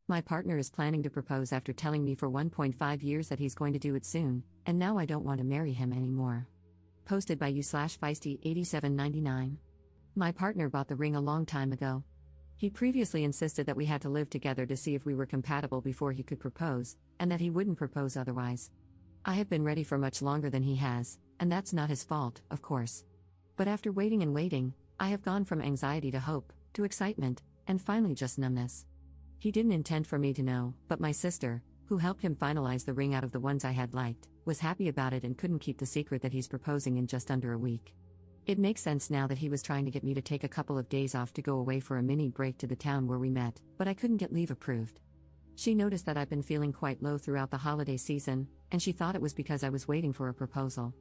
My partner is planning to propose after telling me for 1.5 years that he's going to do it soon, and now I don't want to marry him anymore. Posted by u/feisty8799. My partner bought the ring a long time ago. He previously insisted that we had to live together to see if we were compatible before he could propose, and that he wouldn't propose otherwise. I have been ready for much longer than he has, and that's not his fault, of course. But after waiting and waiting, I have gone from anxiety to hope, to excitement, and finally just numbness. He didn't intend for me to know, but my sister, who helped him finalize the ring out of the ones I had liked, was happy about it and couldn't keep the secret that he's proposing in just under a week. It makes sense now that he was trying to get me to take a couple of days off to go away for a mini break to the town where we met, but I couldn't get leave approved. She noticed that I've been feeling quite low throughout the holiday season, and she thought it was because I was waiting for a proposal.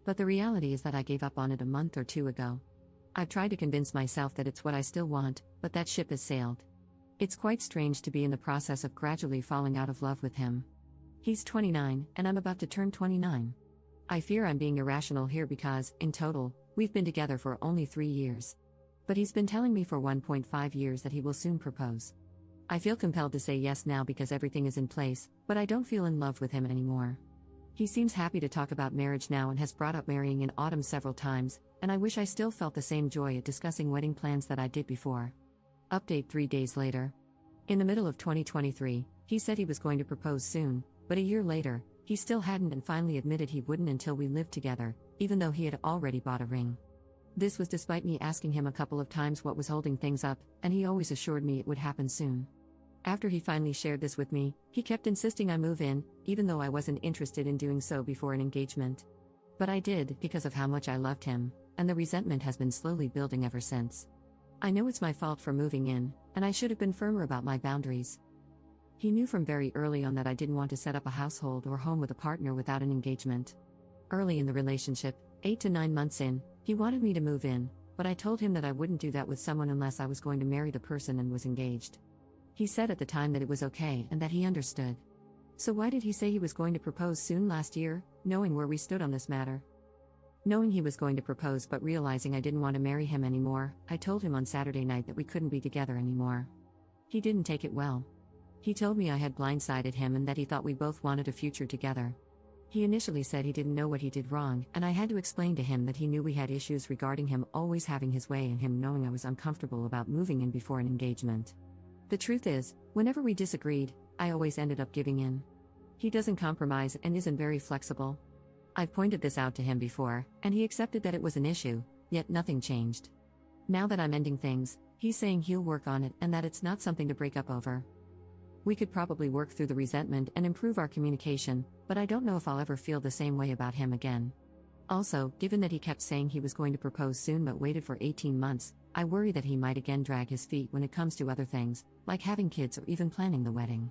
But the reality is that I gave up on it a month or two ago. I've tried to convince myself that it's what I still want, but that ship has sailed. It's quite strange to be in the process of gradually falling out of love with him. He's 29, and I'm about to turn 29. I fear I'm being irrational here because, in total, we've been together for only 3 years. But he's been telling me for 1.5 years that he will soon propose. I feel compelled to say yes now because everything is in place, but I don't feel in love with him anymore. He seems happy to talk about marriage now and has brought up marrying in autumn several times, and I wish I still felt the same joy at discussing wedding plans that I did before. Update 3 days later. In the middle of 2023, he said he was going to propose soon, but a year later, he still hadn't and finally admitted he wouldn't until we lived together, even though he had already bought a ring. This was despite me asking him a couple of times what was holding things up, and he always assured me it would happen soon. After he finally shared this with me, he kept insisting I move in, even though I wasn't interested in doing so before an engagement. But I did, because of how much I loved him, and the resentment has been slowly building ever since. I know it's my fault for moving in, and I should have been firmer about my boundaries. He knew from very early on that I didn't want to set up a household or home with a partner without an engagement. Early in the relationship, 8 to 9 months in, he wanted me to move in, but I told him that I wouldn't do that with someone unless I was going to marry the person and was engaged. He said at the time that it was okay and that he understood. So why did he say he was going to propose soon last year, knowing where we stood on this matter? Knowing he was going to propose but realizing I didn't want to marry him anymore, I told him on Saturday night that we couldn't be together anymore. He didn't take it well. He told me I had blindsided him and that he thought we both wanted a future together. He initially said he didn't know what he did wrong, and I had to explain to him that he knew we had issues regarding him always having his way and him knowing I was uncomfortable about moving in before an engagement. The truth is, whenever we disagreed, I always ended up giving in. He doesn't compromise and isn't very flexible. I've pointed this out to him before, and he accepted that it was an issue, yet nothing changed. Now that I'm ending things, he's saying he'll work on it and that it's not something to break up over. We could probably work through the resentment and improve our communication, but I don't know if I'll ever feel the same way about him again. Also, given that he kept saying he was going to propose soon but waited for 18 months, I worry that he might again drag his feet when it comes to other things, like having kids or even planning the wedding.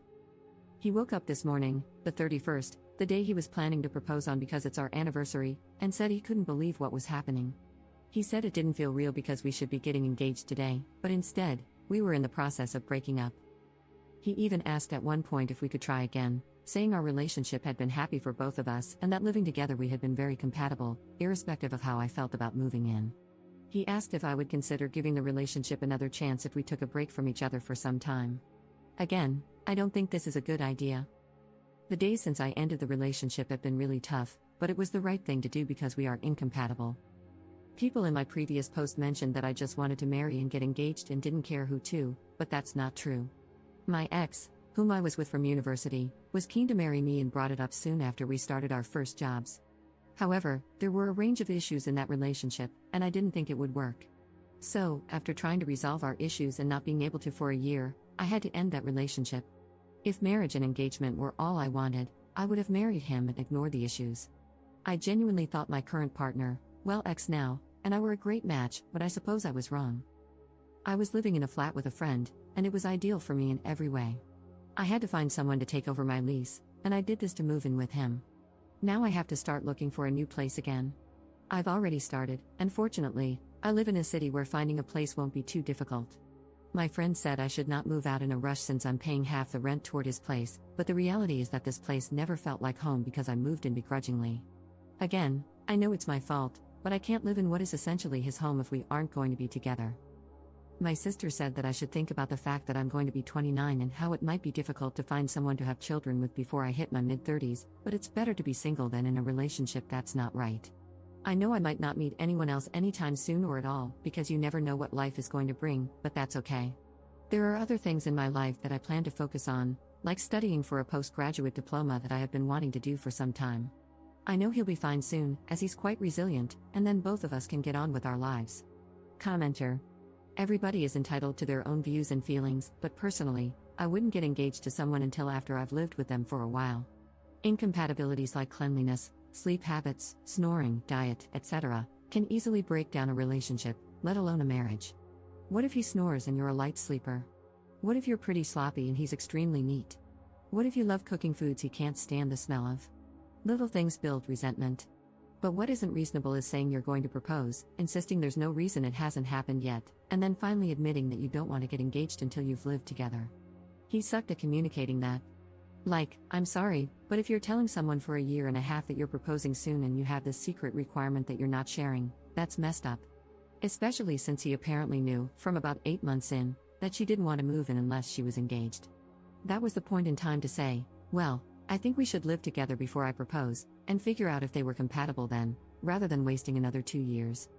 He woke up this morning, the 31st, the day he was planning to propose on because it's our anniversary, and said he couldn't believe what was happening. He said it didn't feel real because we should be getting engaged today, but instead, we were in the process of breaking up. He even asked at one point if we could try again, saying our relationship had been happy for both of us and that living together we had been very compatible, irrespective of how I felt about moving in. He asked if I would consider giving the relationship another chance if we took a break from each other for some time. Again, I don't think this is a good idea. The days since I ended the relationship have been really tough, but it was the right thing to do because we are incompatible. People in my previous post mentioned that I just wanted to marry and get engaged and didn't care who to, but that's not true. My ex, whom I was with from university, was keen to marry me and brought it up soon after we started our first jobs. However, there were a range of issues in that relationship, and I didn't think it would work. So, after trying to resolve our issues and not being able to for a year, I had to end that relationship. If marriage and engagement were all I wanted, I would have married him and ignored the issues. I genuinely thought my current partner, well ex now, and I were a great match, but I suppose I was wrong. I was living in a flat with a friend, and it was ideal for me in every way. I had to find someone to take over my lease, and I did this to move in with him. Now I have to start looking for a new place again. I've already started, and fortunately, I live in a city where finding a place won't be too difficult. My friend said I should not move out in a rush since I'm paying half the rent toward his place, but the reality is that this place never felt like home because I moved in begrudgingly. Again, I know it's my fault, but I can't live in what is essentially his home if we aren't going to be together. My sister said that I should think about the fact that I'm going to be 29 and how it might be difficult to find someone to have children with before I hit my mid-30s, but it's better to be single than in a relationship that's not right. I know I might not meet anyone else anytime soon or at all, because you never know what life is going to bring, but that's okay. There are other things in my life that I plan to focus on, like studying for a postgraduate diploma that I have been wanting to do for some time. I know he'll be fine soon, as he's quite resilient, and then both of us can get on with our lives. Commenter. Everybody is entitled to their own views and feelings, but personally, I wouldn't get engaged to someone until after I've lived with them for a while. Incompatibilities like cleanliness, sleep habits, snoring, diet, etc., can easily break down a relationship, let alone a marriage. What if he snores and you're a light sleeper? What if you're pretty sloppy and he's extremely neat? What if you love cooking foods he can't stand the smell of? Little things build resentment. But what isn't reasonable is saying you're going to propose, insisting there's no reason it hasn't happened yet, and then finally admitting that you don't want to get engaged until you've lived together. He sucked at communicating that. Like, I'm sorry, but if you're telling someone for a year and a half that you're proposing soon and you have this secret requirement that you're not sharing, that's messed up. Especially since he apparently knew, from about 8 months in, that she didn't want to move in unless she was engaged. That was the point in time to say, well, I think we should live together before I propose, and figure out if they were compatible then, rather than wasting another 2 years.